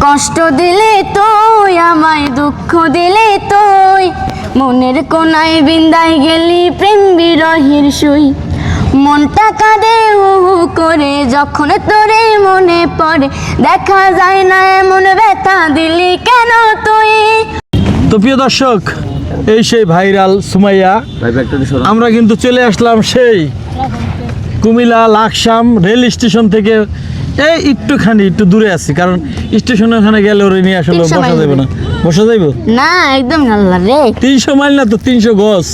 কষ্ট দিলে তুই আমায়, দুঃখ দিলে তুই মনের কোনায় বিন্দায় গেলি প্রেম বিরহের সুই। মনটা কাঁদে হু হু করে যখন তোরে মনে পড়ে, দেখা যায় না এমন ব্যথা দিলি কেন তুই। তো প্রিয় দর্শক, এই সেই ভাইরাল সুমাইয়া। আমরা কিন্তু চলে আসলাম সেই কুমিল্লা লাকসাম রেল স্টেশন থেকে এই একটু দূরে আছি, কারণ স্টেশনের ওখানে গেলে ওরে নিয়ে আসলে বসা যাবে না। বসা যাইব না, একদম না রে। 300 মাইল না তো 300 গজ,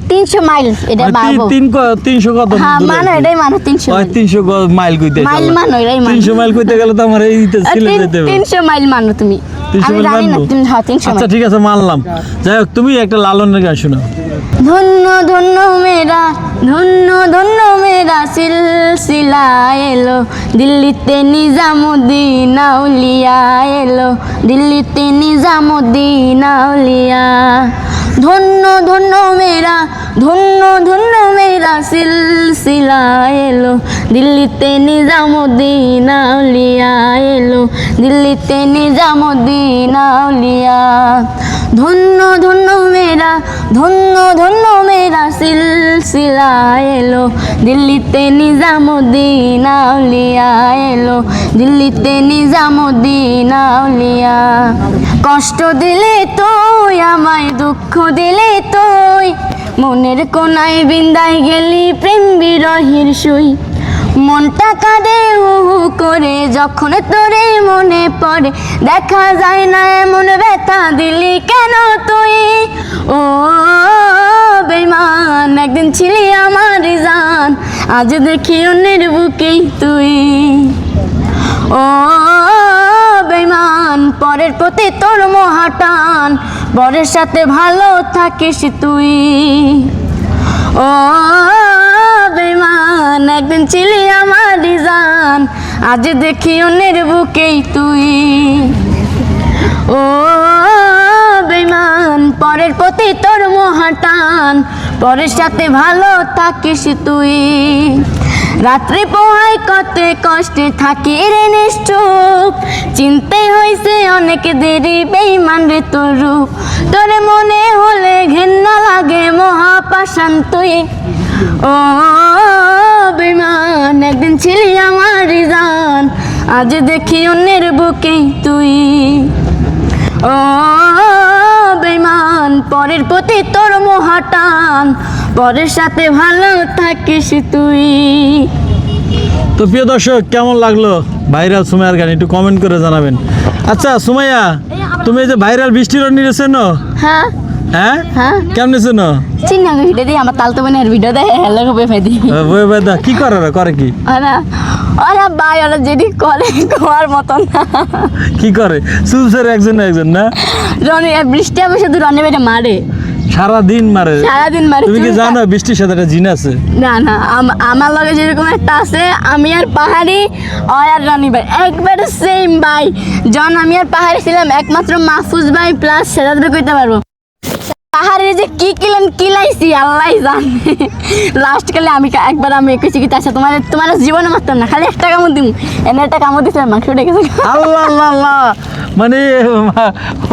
300 মাইল। এটা বাবু 300 কত? হ্যাঁ মানো, এটাই মানো 300 ওই 300 গজ মাইল কইতে মাইল মানো, এটাই মানো। 300 মাইল কইতে গেলে তো আমার এই ছিলে যেতে হবে। 300 মাইল মানো তুমি। 300 আমি জানি না তুমি। হ্যাঁ 300 আচ্ছা মাইল। ঠিক আছে, মানলাম। যাই হোক, তুমি একটা লালনের গান শোনাও। ধন্য ধন্য মেরা, ধন্য ধন্য মেরা সিলসিলা এলো, দিল্লিতে নিজামুদ্দিন আউলিয়া এলো, দিল্লিতে নিজামুদ্দিন আউলিয়া। ধন্য ধন্য মেরা, ধন্য ধন্য মেরা সিলসিলা এলো, দিল্লিতে নিজামুদ্দিন আউলিয়া এলো, দিল্লিতে নিজামুদ্দিন আউলিয়া। ধন্য ধন্য মেরা, ধন্য ধন্য মেরা সিলসিলা এলো, দিল্লিতে নিজামুদ্দিন আউলিয়া এলো, দিল্লিতে নিজামুদ্দিন আউলিয়া। কষ্ট দিলে তুই আমায়, দুঃখ দিলে তুই মনের কোনায় বিন্দায় গেলি প্রেম বিরহের সুই। মনটা কাঁদে হু হু করে যখন তোরে মনে পড়ে, দেখা যায় না এমন ব্যথা দিলি কেন তুই। ও বেঈমান, একদিন ছিলি আমার জান, আজ দেখি অন্যের বুকেই তুই। ও বেঈমান, পরের প্রতি তোর মহাটান, পরের সাথে ভালো থাকিস তুই। ও বেঈমান, একদিন ছিলি আমার জান, আজ দেখি অন্যের বুকেই তুই। ও বেঈমান, পরের প্রতি তোর মহাটান, পরের সাথে ভালো থাকিস তুই। রাত্রি পোহায় কত কষ্টে থাকি রে নিষ্ঠুপ, চিনতে হইছে অনেক দেরি বেঈমান রে তোর রূপ। তোর মনে হলে ঘেন্না লাগে মহাপাষাণ তুই। ও বেঈমান, একদিন ছিলি আমার জান, আজ দেখি অন্যের বুকেই তুই। ও বেঈমান, পরের প্রতি তোর মহাটান, পরের সাথে ভালো থাকিস তুই। তো প্রিয় দর্শক, কেমন লাগলো ভাইরাল সুমাইয়ার গান একটু কমেন্ট করে জানাবেন। আচ্ছা সুমাইয়া, তুমি এই যে ভাইরাল বৃষ্টির নিয়ে চেনো? হ্যাঁ হ্যাঁ হ্যাঁ, কেমনে চেনো? চিনি আমি ভিডিও দিই, আমার তালতো বোনের ভিডিও দেয়, হ্যালো কবে ফাইদি কি করে ওরা? করে কি ওরা? ওরা ভাই ওরা যেটি করে কোয়ার মতন না। কি করে? সুলসের একজন না রনি বৃষ্টি আমি শুধু রনি ভাইটা মারে, সারাদিন মারে। সারাদিন মারে। তুমি কি জানো বৃষ্টির সাথে একটা জিন আছে? না না, আমার লগে যেরকম একটা আছে, আমি আর পাহাড়ি আর রনি ভাই একবারে সেম ভাই। যখন আমি আর পাহাড়ি ছিলাম, একমাত্র মাহফুজ ভাই প্লাস সেরাদরে কইতে পারবো। পাহাড়ে যে কি কিলাইছি আল্লাহ জানে। লাস্ট কালে আমি একবার আমি কইছি কি তাছা তোমার জীবনে মারতাম না, খালি একটা কামড় দিম, এনে একটা কামড় দিতে মাংস উঠে গেছে। আল্লাহ আল্লাহ আল্লাহ, মানে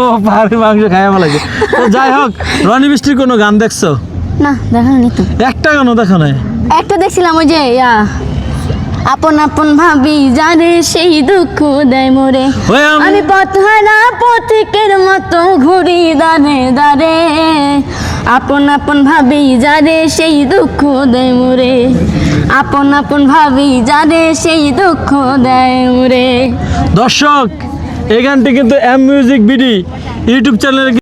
ও পাহাড়ি মাংস খাইয়া ভালো লাগে। তো যাই হোক, রনি বৃষ্টির কোনো গান দেখছো? না দেখানি তো, একটা গানও দেখো নাই? একটা দেখছিলাম ওই যে আপন আপন ভাবি যারে সেই দুঃখ দেয় মোরে, আমি পথহারা পথিকের মতো ঘুরি দাঁড়ে দাঁড়ে। আপন আপন ভাবি যারে সেই দুঃখ দেয় মোরে, আপন আপন ভাবি যারে সেই দুঃখ দেয় মোরে। দর্শক, এই গানটি কিন্তু এম মিউজিক বিডি ইউটিউব চ্যানেলে